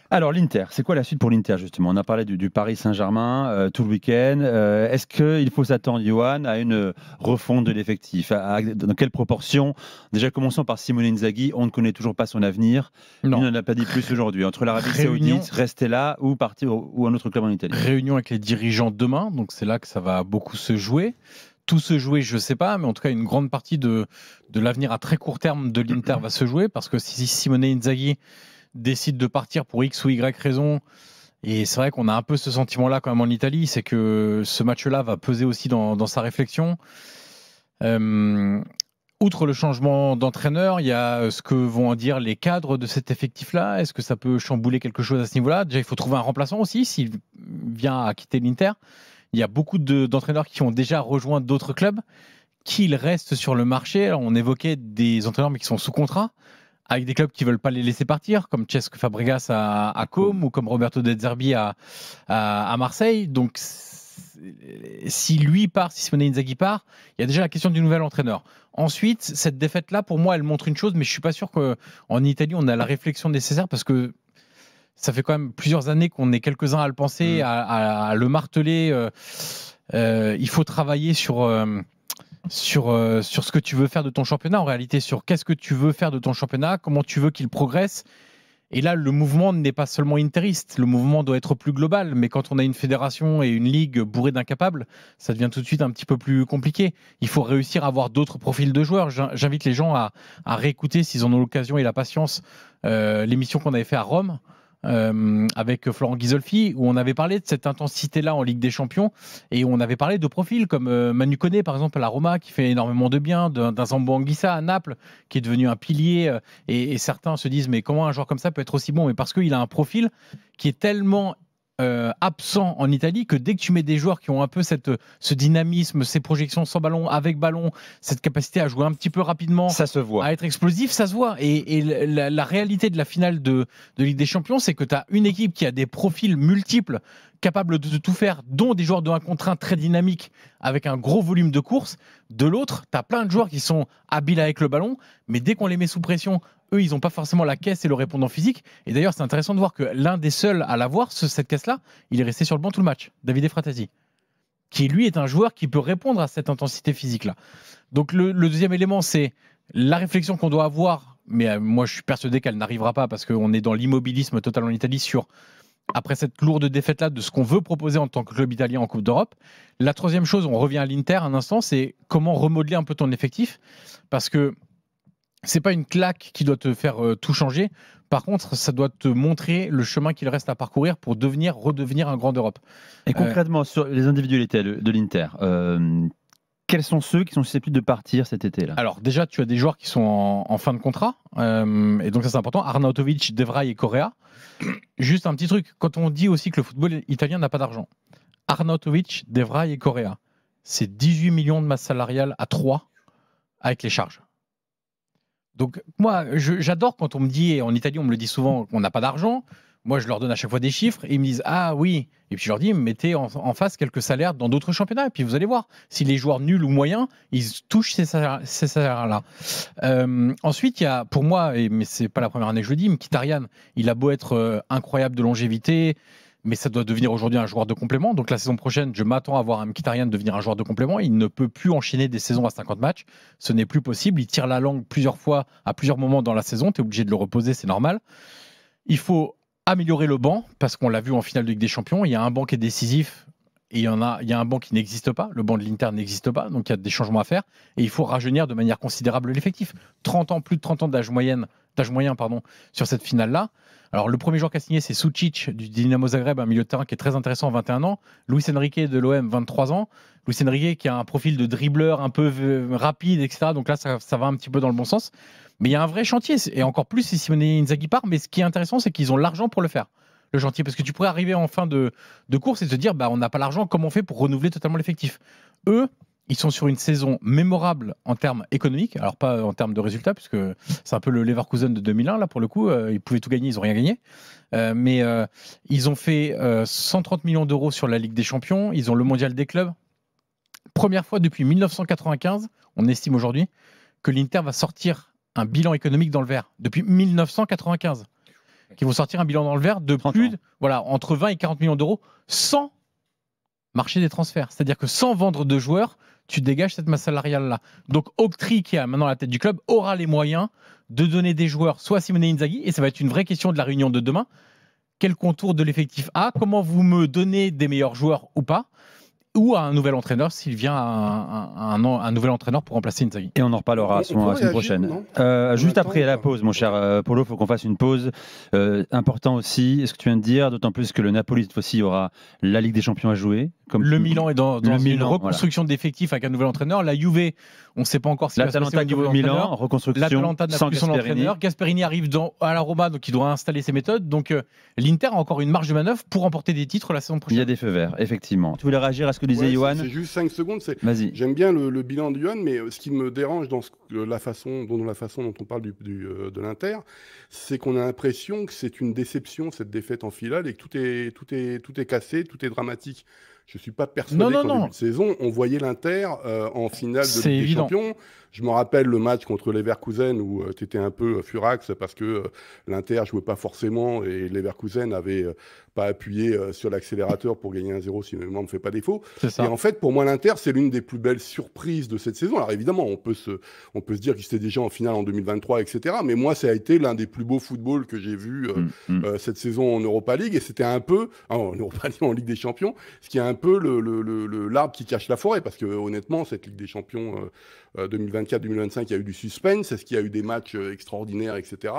Alors l'Inter, c'est quoi la suite pour l'Inter justement? On a parlé du Paris Saint-Germain tout le week-end. Est-ce qu'il faut s'attendre, Johan, à une refonte de l'effectif? Dans quelle proportion? Déjà commençons par Simone Inzaghi, on ne connaît toujours pas son avenir. Il Non. n'en a pas dit plus aujourd'hui. Entre l'Arabie Réunion, Saoudite, rester là ou partir ou un autre club en Italie. réunion avec les dirigeants demain, donc c'est là que ça va beaucoup se jouer. Tout se jouer, je ne sais pas, mais en tout cas, une grande partie de l'avenir à très court terme de l'Inter va se jouer parce que si Simone Inzaghi décide de partir pour X ou Y raison, et c'est vrai qu'on a un peu ce sentiment-là quand même en Italie, c'est que ce match-là va peser aussi dans sa réflexion. Euh, Outre le changement d'entraîneur, il y a ce que vont en dire les cadres de cet effectif-là. Est-ce que ça peut chambouler quelque chose à ce niveau-là? Déjà, il faut trouver un remplaçant aussi s'il vient à quitter l'Inter. Il y a beaucoup d'entraîneurs qui ont déjà rejoint d'autres clubs, qui restent sur le marché. Alors, on évoquait des entraîneurs mais qui sont sous contrat, avec des clubs qui ne veulent pas les laisser partir, comme Cesc Fabregas à Côme ou comme Roberto De Zerbi à Marseille. Donc, si lui part, si Simone Inzaghi part, il y a déjà la question du nouvel entraîneur. Ensuite, cette défaite-là, pour moi, elle montre une chose, mais je ne suis pas sûr qu'en Italie, on a la réflexion nécessaire parce que ça fait quand même plusieurs années qu'on est quelques-uns à le penser, à le marteler. Il faut travailler sur ce que tu veux faire de ton championnat, en réalité, sur qu'est-ce que tu veux faire de ton championnat, comment tu veux qu'il progresse. Et là, le mouvement n'est pas seulement interiste, le mouvement doit être plus global. Mais quand on a une fédération et une ligue bourrée d'incapables, ça devient tout de suite un petit peu plus compliqué. Il faut réussir à avoir d'autres profils de joueurs. J'invite les gens à réécouter, s'ils en ont l'occasion et la patience, l'émission qu'on avait fait à Rome avec Florent Ghisolfi, où on avait parlé de cette intensité-là en Ligue des Champions, et on avait parlé de profils comme Manu Koné, par exemple, à la Roma, qui fait énormément de bien, d'un Zambo Anguissa à Naples, qui est devenu un pilier, et certains se disent, mais comment un joueur comme ça peut être aussi bon? Mais parce qu'il a un profil qui est tellement absent en Italie que dès que tu mets des joueurs qui ont un peu ce dynamisme, ces projections sans ballon, avec ballon, cette capacité à jouer un petit peu rapidement, Ça se voit. à être explosif, ça se voit. Et la réalité de la finale de Ligue des Champions, c'est que tu as une équipe qui a des profils multiples, capables de tout faire, dont des joueurs de 1 contre 1 très dynamiques, avec un gros volume de course. De l'autre, tu as plein de joueurs qui sont habiles avec le ballon, mais dès qu'on les met sous pression, eux, ils n'ont pas forcément la caisse et le répondant physique. Et d'ailleurs, c'est intéressant de voir que l'un des seuls à l'avoir, cette caisse-là, il est resté sur le banc tout le match, Davide Fratesi, qui lui est un joueur qui peut répondre à cette intensité physique-là. Donc le deuxième élément, c'est la réflexion qu'on doit avoir, mais moi je suis persuadé qu'elle n'arrivera pas parce qu'on est dans l'immobilisme total en Italie sur, après cette lourde défaite-là, de ce qu'on veut proposer en tant que club italien en Coupe d'Europe. La troisième chose, on revient à l'Inter un instant, c'est comment remodeler un peu ton effectif, parce que c'est pas une claque qui doit te faire tout changer. Par contre, ça doit te montrer le chemin qu'il reste à parcourir pour redevenir un grand d'Europe. Et Euh, concrètement, sur les individualités de l'Inter, quels sont ceux qui sont susceptibles de partir cet été-là? alors déjà, tu as des joueurs qui sont en fin de contrat, et donc ça c'est important. Arnautovic, De Vrij et Correa. Juste un petit truc, quand on dit aussi que le football italien n'a pas d'argent, Arnautovic, De Vrij et Correa, c'est 18 millions de masse salariale à 3 avec les charges. Donc moi, j'adore quand on me dit, et en Italie on me le dit souvent, qu'on n'a pas d'argent. Moi, je leur donne à chaque fois des chiffres et ils me disent ah oui. Et puis je leur dis mettez en face quelques salaires dans d'autres championnats et puis vous allez voir si les joueurs nuls ou moyens ils touchent ces salaires-là. Ensuite, il y a pour moi, mais c'est pas la première année que je le dis, Mkhitaryan, il a beau être incroyable de longévité, mais ça doit devenir aujourd'hui un joueur de complément. Donc la saison prochaine, je m'attends à voir un Mkhitaryan devenir un joueur de complément. Il ne peut plus enchaîner des saisons à 50 matchs. Ce n'est plus possible. Il tire la langue plusieurs fois, à plusieurs moments dans la saison. Tu es obligé de le reposer, c'est normal. Il faut améliorer le banc, parce qu'on l'a vu en finale de Ligue des Champions. Il y a un banc qui est décisif et il y a un banc qui n'existe pas. Le banc de l'Inter n'existe pas, donc il y a des changements à faire. Et il faut rajeunir de manière considérable l'effectif. 30 ans, plus de 30 ans d'âge moyen, sur cette finale-là. Alors, le premier joueur qui a signé, c'est Sucic du Dinamo Zagreb, un milieu de terrain qui est très intéressant, 21 ans. Luis Enrique de l'OM, 23 ans. Luis Enrique qui a un profil de dribbleur un peu rapide, etc. Donc là, ça va un petit peu dans le bon sens. Mais il y a un vrai chantier, et encore plus si Simone Inzaghi part. Mais ce qui est intéressant, c'est qu'ils ont l'argent pour le faire, le chantier. Parce que tu pourrais arriver en fin de course et te dire, bah, on n'a pas l'argent, comment on fait pour renouveler totalement l'effectif? Eux, ils sont sur une saison mémorable en termes économiques, alors pas en termes de résultats, puisque c'est un peu le Leverkusen de 2001, là, pour le coup. Ils pouvaient tout gagner, ils n'ont rien gagné. Mais ils ont fait 130 millions d'euros sur la Ligue des Champions. Ils ont le mondial des clubs. Première fois depuis 1995, on estime aujourd'hui, que l'Inter va sortir un bilan économique dans le vert. Depuis 1995. qui vont sortir un bilan dans le vert de plus, entre 20 et 40 millions d'euros sans marché des transferts. C'est-à-dire que sans vendre de joueurs, tu dégages cette masse salariale-là. Donc Octree, qui est maintenant la tête du club, aura les moyens de donner des joueurs soit à Simone Inzaghi, et ça va être une vraie question de la réunion de demain. Quel contour de l'effectif a? Comment vous me donnez des meilleurs joueurs ou pas? Ou à un nouvel entraîneur, s'il vient un nouvel entraîneur pour remplacer Inzaghi. Et on en reparlera la semaine prochaine. Juste après la pause, mon cher Polo, il faut qu'on fasse une pause. Important aussi, ce que tu viens de dire, d'autant plus que le Napoli, cette fois-ci, aura la Ligue des Champions à jouer. Comme le Milan est dans une reconstruction d'effectifs avec un nouvel entraîneur. La Juve, on ne sait pas encore ce qui va se passer au niveau de Milan, reconstruction l'Atalanta n'a plus son entraîneur. Gasperini arrive à la Roma, donc il doit installer ses méthodes. Donc l'Inter a encore une marge de manœuvre pour remporter des titres la saison prochaine. Il y a des feux verts, effectivement. Tu voulais réagir à ce que disait Yohan? C'est juste 5 secondes. Vas-y. J'aime bien le bilan de Yohan, mais ce qui me dérange dans la façon dont on parle de l'Inter, c'est qu'on a l'impression que c'est une déception, cette défaite en finale, et que tout est cassé, tout est dramatique. Je ne suis pas persuadé qu'en début de saison, on voyait l'Inter en finale de Ligue des Champions. Je me rappelle le match contre Leverkusen où tu étais un peu furax parce que l'Inter ne jouait pas forcément et Leverkusen n'avait pas appuyé sur l'accélérateur pour gagner 1-0 si ma mémoire ne me fait pas défaut. Et en fait, pour moi, l'Inter, c'est l'une des plus belles surprises de cette saison. Alors évidemment, on peut se dire qu'ils étaient déjà en finale en 2023, etc. Mais moi, ça a été l'un des plus beaux footballs que j'ai vu cette saison en Europa League. Et c'était un peu, en Europa League, en Ligue des Champions, ce qui est un peu l'arbre qui cache la forêt. Parce que honnêtement, cette Ligue des Champions 2024-2025, il y a eu du suspense. Est-ce qu'il y a eu des matchs extraordinaires, etc.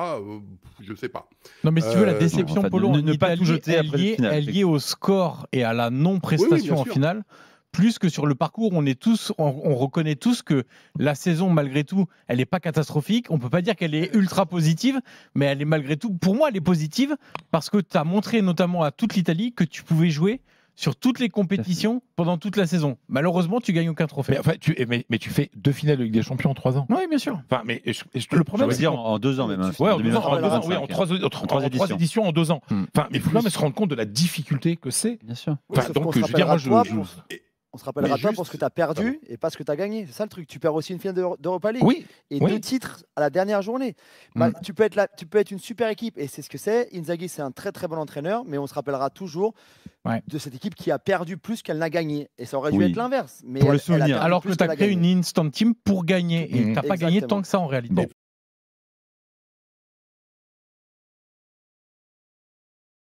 Je ne sais pas. Non, mais si tu veux, la déception, Polo, ne pas tout jeter après le final. Elle est liée au score et à la non-prestation en finale. Plus que sur le parcours, on reconnaît tous que la saison, malgré tout, elle n'est pas catastrophique. On ne peut pas dire qu'elle est ultra positive, mais elle est malgré tout, pour moi, elle est positive parce que tu as montré notamment à toute l'Italie que tu pouvais jouer sur toutes les compétitions pendant toute la saison. Malheureusement, tu gagnes aucun trophée. Mais, enfin, tu fais 2 finales de Ligue des Champions en 3 ans. Oui, bien sûr. Enfin, mais le problème, c'est en 2 ans même. Ouais, en 2 ans, en 3 éditions en 2 ans. Enfin, mais il faut quand même se rendre compte de la difficulté que c'est. Bien sûr. Enfin, donc, je veux dire, moi, on se rappellera toi pour ce que tu as perdu et pas ce que tu as gagné. C'est ça le truc. Tu perds aussi une finale d'Europa League. Oui. Et 2 titres à la dernière journée. Tu peux être une super équipe et c'est ce que c'est. Inzaghi, c'est un très très bon entraîneur, mais on se rappellera toujours de cette équipe qui a perdu plus qu'elle n'a gagné. Et ça aurait dû être l'inverse. Pour le souvenir. Alors que tu as créé une instant team pour gagner et tu n'as pas gagné tant que ça en réalité.